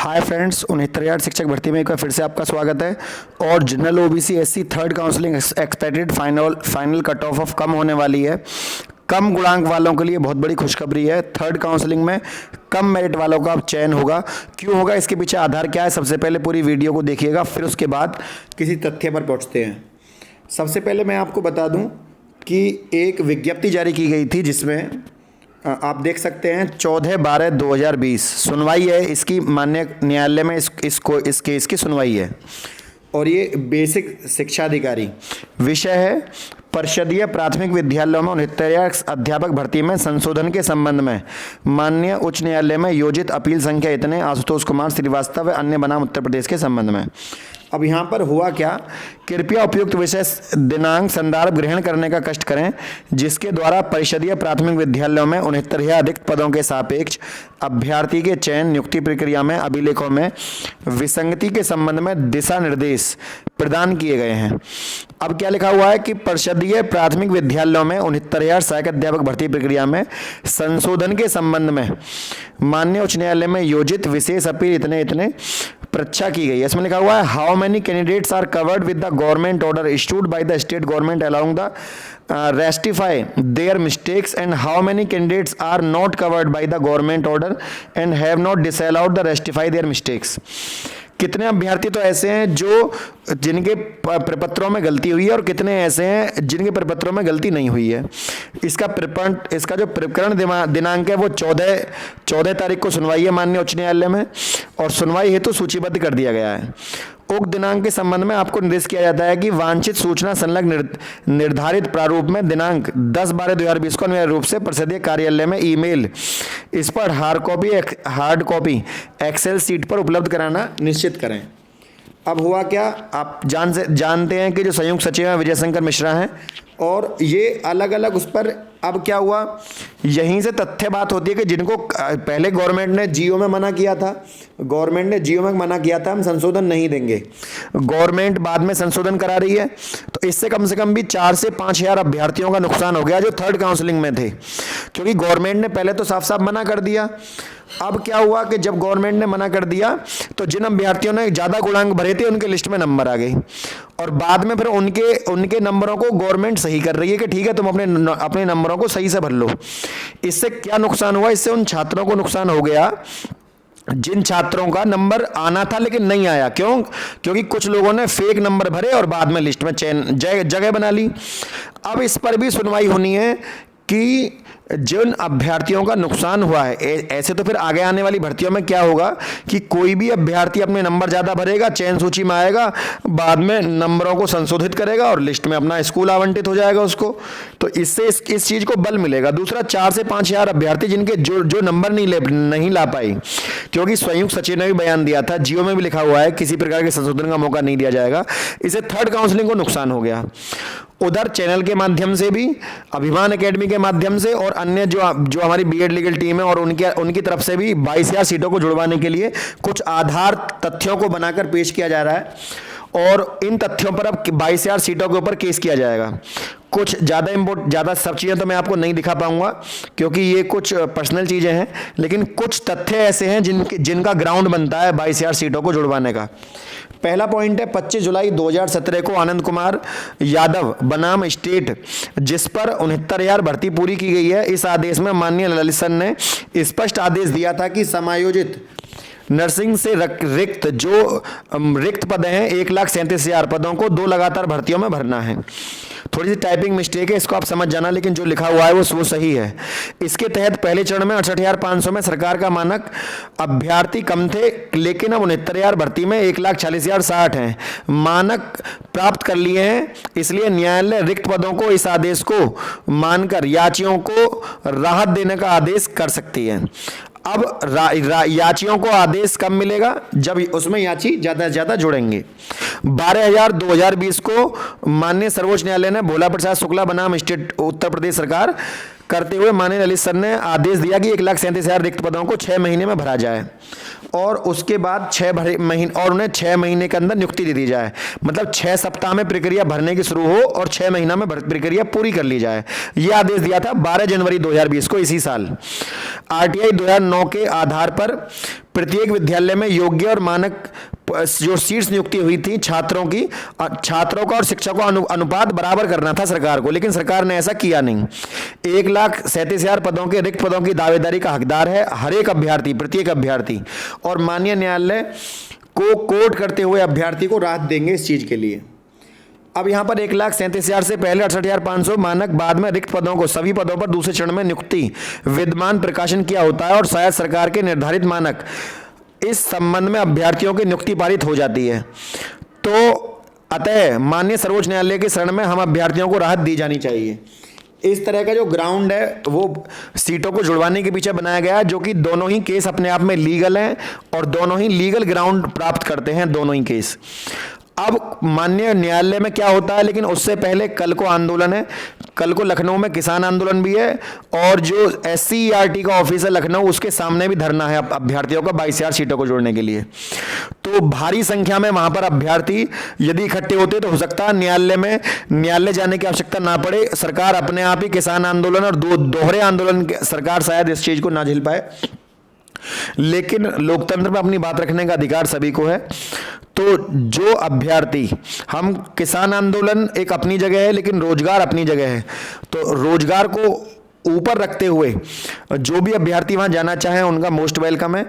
Hi friends, 69,000 शिक्षक भर्ती में एक बार फिर से आपका स्वागत है। और general OBC SC third counselling expected final cut off कम होने वाली है। कम गुणांक वालों के लिए बहुत बड़ी खुशखबरी है। थर्ड काउंसलिंग में कम मेरिट वालों का अब चयन होगा। क्यों होगा, इसके पीछे आधार क्या है, सबसे पहले पूरी वीडियो को देखिएगा, फिर उसके बाद किसी तथ्य पर पहुँचते हैं। सबसे पहले मैं आपको बता दूँ कि एक विज्ञप्ति जारी की गई थी जिसमें आप देख सकते हैं 14/12/2020 सुनवाई है इसकी, माननीय न्यायालय में इस केस की सुनवाई है। और ये बेसिक शिक्षा अधिकारी विषय है परिषदीय प्राथमिक विद्यालयों में 69,000 अध्यापक भर्ती में संशोधन के संबंध में माननीय उच्च न्यायालय में योजित अपील संख्या इतने आशुतोष कुमार श्रीवास्तव व अन्य बनाम उत्तर प्रदेश के संबंध में। अब यहाँ पर हुआ क्या, कृपया उपयुक्त विषय दिनांक संदर्भ ग्रहण करने का कष्ट करें जिसके द्वारा परिषदीय प्राथमिक विद्यालयों में 69,000 रिक्त पदों के सापेक्ष अभ्यर्थी के चयन नियुक्ति प्रक्रिया में अभिलेखों में विसंगति के संबंध में दिशा निर्देश प्रदान किए गए हैं। अब क्या लिखा हुआ है कि परिषदीय प्राथमिक विद्यालयों में 69,000 सहायक अध्यापक भर्ती प्रक्रिया में संशोधन के संबंध में माननीय उच्च न्यायालय में योजित विशेष अपील इतने परीक्षा की गई है। इसमें लिखा हुआ है how many candidates are covered with the government order issued by the state government allowing the rectify their mistakes and how many candidates are not covered by the government order and have not disallowed the rectify their mistakes. कितने अभ्यर्थी तो ऐसे हैं जो जिनके प्रपत्रों में गलती हुई है और कितने ऐसे हैं जिनके प्रपत्रों में गलती नहीं हुई है। इसका जो प्रकरण दिनांक है वो 14 तारीख को सुनवाई है माननीय उच्च न्यायालय में, और सुनवाई हेतु सूचीबद्ध कर दिया गया है। उक्त दिनांक के संबंध में आपको निर्देश किया जाता है कि वांछित सूचना संलग्न निर्धारित प्रारूप में दिनांक 10/12/2020 को अनिवार्य रूप से परिषदीय कार्यालय में ईमेल इस पर हार्ड कॉपी एक्सेल सीट पर उपलब्ध कराना निश्चित करें। अब हुआ क्या, आप जानते हैं कि जो संयुक्त सचिव हैं विजय शंकर मिश्रा हैं, और ये अलग अलग उस पर अब क्या हुआ, यहीं से तथ्य बात होती है कि जिनको पहले गवर्नमेंट ने जीओ में मना किया था, हम संशोधन नहीं देंगे, गवर्नमेंट बाद में संशोधन करा रही है, तो इससे कम से कम भी 4 से 5,000 अभ्यर्थियों का नुकसान हो गया जो थर्ड काउंसलिंग में थे, क्योंकि गवर्नमेंट ने पहले तो साफ साफ मना कर दिया। अब क्या हुआ कि जब गवर्नमेंट ने मना कर दिया तो जिन अभ्यर्थियों ने ज़्यादा गुणांक भरे थे उनके लिस्ट में नंबर आ गए, और बाद में फिर उनके नंबरों को गवर्नमेंट सही कर रही है कि ठीक है तुम अपने नंबरों को सही से भर लो। इससे क्या नुकसान हुआ, इससे उन छात्रों को नुकसान हो गया जिन छात्रों का नंबर आना था लेकिन नहीं आया। क्यों? क्योंकि कुछ लोगों ने फेक नंबर भरे और बाद में लिस्ट में जगह बना ली। अब इस पर भी सुनवाई होनी है कि जिन अभ्यर्थियों का नुकसान हुआ है, ऐसे तो फिर आगे आने वाली भर्तियों में क्या होगा कि कोई भी अभ्यर्थी अपने नंबर ज़्यादा भरेगा, चयन सूची में आएगा, बाद में नंबरों को संशोधित करेगा और लिस्ट में अपना स्कूल आवंटित हो जाएगा उसको, तो इससे इस चीज़ को बल मिलेगा। दूसरा, 4 से 5,000 अभ्यर्थी जिनके जो नंबर नहीं ला पाई, क्योंकि संयुक्त सचिव ने भी बयान दिया था, जियो में भी लिखा हुआ है किसी प्रकार के संशोधन का मौका नहीं दिया जाएगा, इससे थर्ड काउंसलिंग को नुकसान हो गया। उधर चैनल के माध्यम से भी, अभिमान एकेडमी के माध्यम से और अन्य जो हमारी बीएड लीगल टीम है और उनकी तरफ से भी 22,000 सीटों को जुड़वाने के लिए कुछ आधार तथ्यों को बनाकर पेश किया जा रहा है, और इन तथ्यों पर अब 22,000 सीटों के ऊपर केस किया जाएगा। कुछ ज़्यादा सब चीज़ें तो मैं आपको नहीं दिखा पाऊंगा क्योंकि ये कुछ पर्सनल चीज़ें हैं, लेकिन कुछ तथ्य ऐसे हैं जिनका ग्राउंड बनता है 22,000 सीटों को जुड़वाने का। पहला पॉइंट है 25 जुलाई 2017 को आनंद कुमार यादव बनाम स्टेट, जिस पर 69,000 भर्ती पूरी की गई है। इस आदेश में माननीय ललित सर ने स्पष्ट आदेश दिया था कि समायोजित नर्सिंग से रिक्त पद हैं 1,37,000 पदों को 2 लगातार भर्तियों में भरना है। थोड़ी सी टाइपिंग मिस्टेक है, इसको आप समझ जाना, लेकिन जो लिखा हुआ है वो सही है। इसके तहत पहले चरण में 68,500 में सरकार का मानक अभ्यर्थी कम थे, लेकिन अब 69,000 भर्ती में 1,40,060 हैं, मानक प्राप्त कर लिए हैं। इसलिए न्यायालय रिक्त पदों को इस आदेश को मानकर याचियों को राहत देने का आदेश कर सकती है। अब याचियों को आदेश कब मिलेगा, जब उसमें याची ज्यादा से ज्यादा जुड़ेंगे। 12/2020 को माननीय सर्वोच्च न्यायालय ने भोला प्रसाद शुक्ला बनाम स्टेट उत्तर प्रदेश सरकार करते हुए माननीय ललित सर ने आदेश दिया कि 1,37,000 रिक्त पदों को 6 महीने में भरा जाए और उसके बाद 6 महीने और उन्हें 6 महीने के अंदर नियुक्ति दे दी जाए। मतलब 6 सप्ताह में प्रक्रिया भरने की शुरू हो और 6 महीना में प्रक्रिया पूरी कर ली जाए। यह आदेश दिया था 12 जनवरी 2020 को, इसी साल। आरटीआई 2009 के आधार पर प्रत्येक विद्यालय में योग्य और मानक जो सीट्स नियुक्ति हुई थी छात्रों का और शिक्षकों का अनुपात बराबर करना था सरकार को, लेकिन सरकार ने ऐसा किया नहीं। 1,37,000 पदों के रिक्त पदों की दावेदारी का हकदार है हर एक अभ्यर्थी, प्रत्येक अभ्यर्थी, और माननीय न्यायालय को कोर्ट करते हुए अभ्यर्थी को राहत देंगे इस चीज के लिए। अब यहां पर 1,37,000 से पहले 68,500 मानक, बाद में रिक्त पदों को सभी पदों पर दूसरे चरण में नियुक्ति विद्यमान प्रकाशन किया होता है और शायद सरकार के निर्धारित मानक इस संबंध में अभ्यर्थियों की नियुक्ति पारित हो जाती है। तो अतः माननीय सर्वोच्च न्यायालय के शरण में हम अभ्यर्थियों को राहत दी जानी चाहिए। इस तरह का जो ग्राउंड है वो सीटों को जुड़वाने के पीछे बनाया गया, जो कि दोनों ही केस अपने आप में लीगल हैं और दोनों ही लीगल ग्राउंड प्राप्त करते हैं, दोनों ही केस। अब माननीय न्यायालय में क्या होता है, लेकिन उससे पहले कल को आंदोलन है, कल को लखनऊ में किसान आंदोलन भी है और जो SCERT का ऑफिस है लखनऊ, उसके सामने भी धरना है अभ्यर्थियों का 22,000 सीटों को जोड़ने के लिए। तो भारी संख्या में वहां पर अभ्यर्थी यदि इकट्ठे होते तो हो सकता है न्यायालय जाने की आवश्यकता ना पड़े। सरकार अपने आप ही किसान आंदोलन और दोहरे आंदोलन सरकार शायद इस चीज को ना झेल पाए, लेकिन लोकतंत्र में अपनी बात रखने का अधिकार सभी को है। तो जो अभ्यर्थी, हम किसान आंदोलन एक अपनी जगह है लेकिन रोजगार अपनी जगह है, तो रोजगार को ऊपर रखते हुए जो भी अभ्यर्थी वहां जाना चाहें उनका मोस्ट वेलकम है।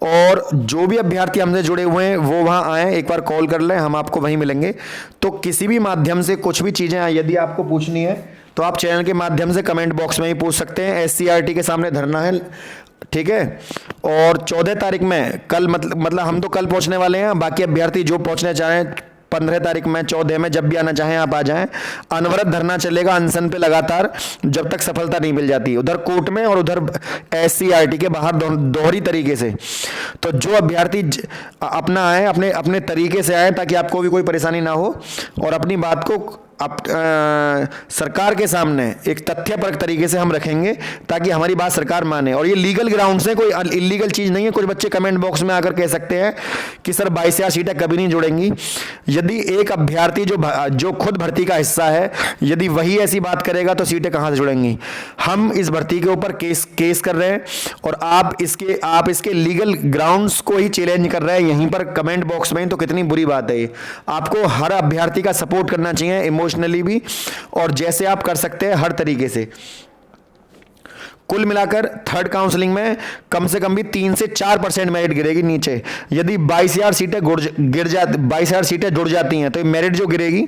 और जो भी अभ्यर्थी हमसे जुड़े हुए हैं वो वहां आए, एक बार कॉल कर लें, हम आपको वहीं मिलेंगे। तो किसी भी माध्यम से कुछ भी चीजें यदि आपको पूछनी है तो आप चैनल के माध्यम से कमेंट बॉक्स में ही पूछ सकते हैं। SCERT के सामने धरना है, ठीक है। और 14 तारीख में कल, मतलब हम तो कल पहुंचने वाले हैं, बाकी अभ्यर्थी जो पहुंचने चाहें 15 तारीख में, 14 में, जब भी आना चाहें आप आ जाएं। अनवरत धरना चलेगा अनशन पे लगातार जब तक सफलता नहीं मिल जाती, उधर कोर्ट में और उधर SCERT के बाहर दोहरी तरीके से। तो जो अभ्यर्थी अपना आए, अपने तरीके से आए ताकि आपको भी कोई परेशानी ना हो और अपनी बात को सरकार के सामने एक तथ्यपरक तरीके से हम रखेंगे ताकि हमारी बात सरकार माने। और ये लीगल ग्राउंड से, कोई इलीगल चीज नहीं है। कुछ बच्चे कमेंट बॉक्स में आकर कह सकते हैं कि सर 22,000 सीटें कभी नहीं जुड़ेंगी। यदि एक अभ्यर्थी जो खुद भर्ती का हिस्सा है, यदि वही ऐसी बात करेगा तो सीटें कहां से जुड़ेंगी। हम इस भर्ती के ऊपर केस कर रहे हैं और आप इसके लीगल ग्राउंड्स को ही चैलेंज कर रहे हैं यहीं पर कमेंट बॉक्स में। तो कितनी बुरी बात है ये। आपको हर अभ्यर्थी का सपोर्ट करना चाहिए, इमोशनली भी, और जैसे आप कर सकते हैं हर तरीके से। कुल मिलाकर थर्ड काउंसलिंग में कम से कम भी 3 से 4% मेरिट गिरेगी नीचे। यदि 22,000 सीटें 22,000 सीटें जुड़ जाती हैं तो मेरिट जो गिरेगी,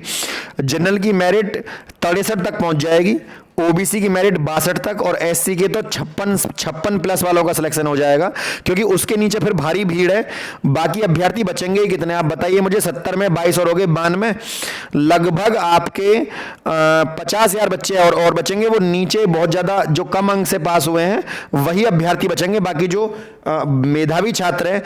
जनरल की मेरिट 63 तक पहुंच जाएगी, OBC की मेरिट 62 तक और SC के तो 56 प्लस वालों का सिलेक्शन हो जाएगा, क्योंकि उसके नीचे फिर भारी भीड़ है। बाकी अभ्यर्थी बचेंगे ही कितने, आप बताइए मुझे। 70 में 22 और हो गए 92, लगभग आपके 50,000 बच्चे और बचेंगे। वो नीचे बहुत ज्यादा जो कम अंक से पास हुए हैं वही अभ्यर्थी बचेंगे। बाकी जो मेधावी छात्र हैं,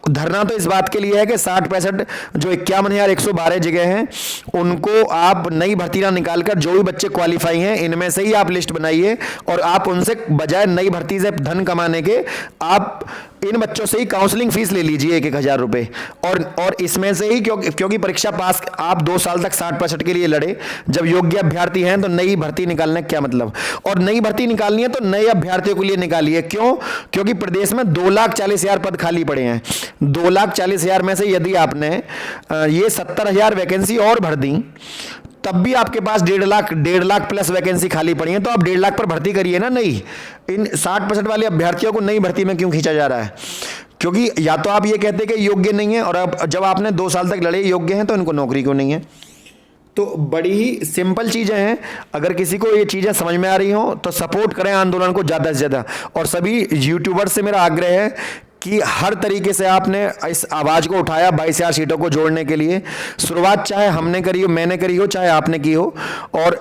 धरना तो इस बात के लिए है कि 60-65 जो 51,112 जगह हैं उनको आप नई भर्ती ना निकालकर जो भी बच्चे क्वालिफाई हैं इनमें से ही आप लिस्ट बनाइए और आप उनसे बजाय नई भर्ती से धन कमाने के आप इन बच्चों से ही काउंसलिंग फीस ले लीजिए 1,000 रुपए। और इसमें से ही क्योंकि परीक्षा पास आप 2 साल तक 60-65 के लिए लड़े, जब योग्य अभ्यर्थी हैं तो नई भर्ती निकालने का क्या मतलब। और नई भर्ती निकालनी है तो नए अभ्यर्थियों के लिए निकालिए। क्यों? क्योंकि प्रदेश में 2,40,000 पद खाली पड़े हैं। 2,40,000 में से यदि आपने ये 70,000 वैकेंसी और भर दी तब भी आपके पास 1.5 लाख प्लस वैकेंसी खाली पड़ी है, तो आप 1.5 लाख पर भर्ती करिए ना। नहीं, इन 60% वाले अभ्यर्थियों को नई भर्ती में क्यों खींचा जा रहा है? क्योंकि या तो आप ये कहते हैं कि योग्य नहीं है, और अब जब आपने 2 साल तक लड़े योग्य हैं तो इनको नौकरी क्यों नहीं है। तो बड़ी ही सिंपल चीजें हैं। अगर किसी को ये चीजें समझ में आ रही हो तो सपोर्ट करें आंदोलन को ज्यादा से ज्यादा। और सभी यूट्यूबर से मेरा आग्रह है कि हर तरीके से आपने इस आवाज को उठाया 22,000 सीटों को जोड़ने के लिए। शुरुआत चाहे हमने करी हो, मैंने करी हो, चाहे आपने की हो, और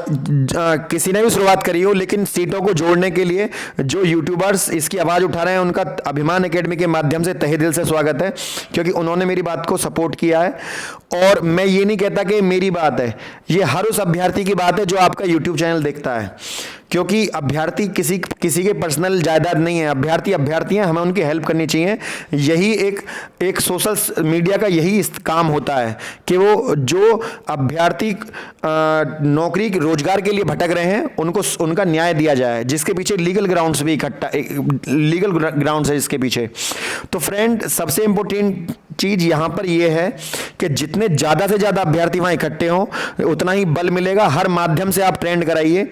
किसी ने भी शुरुआत करी हो, लेकिन सीटों को जोड़ने के लिए जो यूट्यूबर्स इसकी आवाज उठा रहे हैं उनका अभिमान एकेडमी के माध्यम से तहे दिल से स्वागत है, क्योंकि उन्होंने मेरी बात को सपोर्ट किया है। और मैं ये नहीं कहता कि मेरी बात है, ये हर उस अभ्यर्थी की बात है जो आपका यूट्यूब चैनल देखता है, क्योंकि अभ्यर्थी किसी किसी के पर्सनल जायदाद नहीं है, अभ्यर्थी अभ्यर्थी हैं, हमें उनकी हेल्प करनी चाहिए। यही एक सोशल मीडिया का यही काम होता है कि वो जो अभ्यर्थी नौकरी रोजगार के लिए भटक रहे हैं उनको उनका न्याय दिया जाए, जिसके पीछे लीगल ग्राउंड्स भी लीगल ग्राउंड्स है इसके पीछे। तो फ्रेंड, सबसे इंपॉर्टेंट चीज यहां पर यह है कि जितने ज्यादा से ज्यादा अभ्यर्थी वहां इकट्ठे हों उतना ही बल मिलेगा। हर माध्यम से आप ट्रेंड कराइए।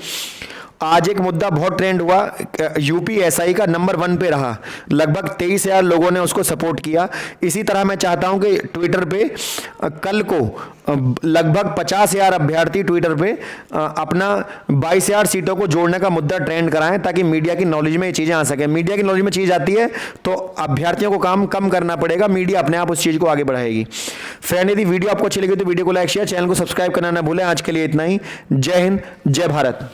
आज एक मुद्दा बहुत ट्रेंड हुआ, यूपीएसआई का नंबर 1 पे रहा, लगभग 23,000 लोगों ने उसको सपोर्ट किया। इसी तरह मैं चाहता हूं कि ट्विटर पे कल को लगभग 50,000 अभ्यर्थी ट्विटर पे अपना 22,000 सीटों को जोड़ने का मुद्दा ट्रेंड कराएं, ताकि मीडिया की नॉलेज में ये चीज़ें आ सकें। मीडिया की नॉलेज में चीज़ आती है तो अभ्यर्थियों को काम कम करना पड़ेगा, मीडिया अपने आप उस चीज़ को आगे बढ़ाएगी। फ्रेंड, यदि वीडियो आपको अच्छी लगी तो वीडियो को लाइक शेयर, चैनल को सब्सक्राइब करना ना भूलें। आज के लिए इतना ही। जय हिंद, जय भारत।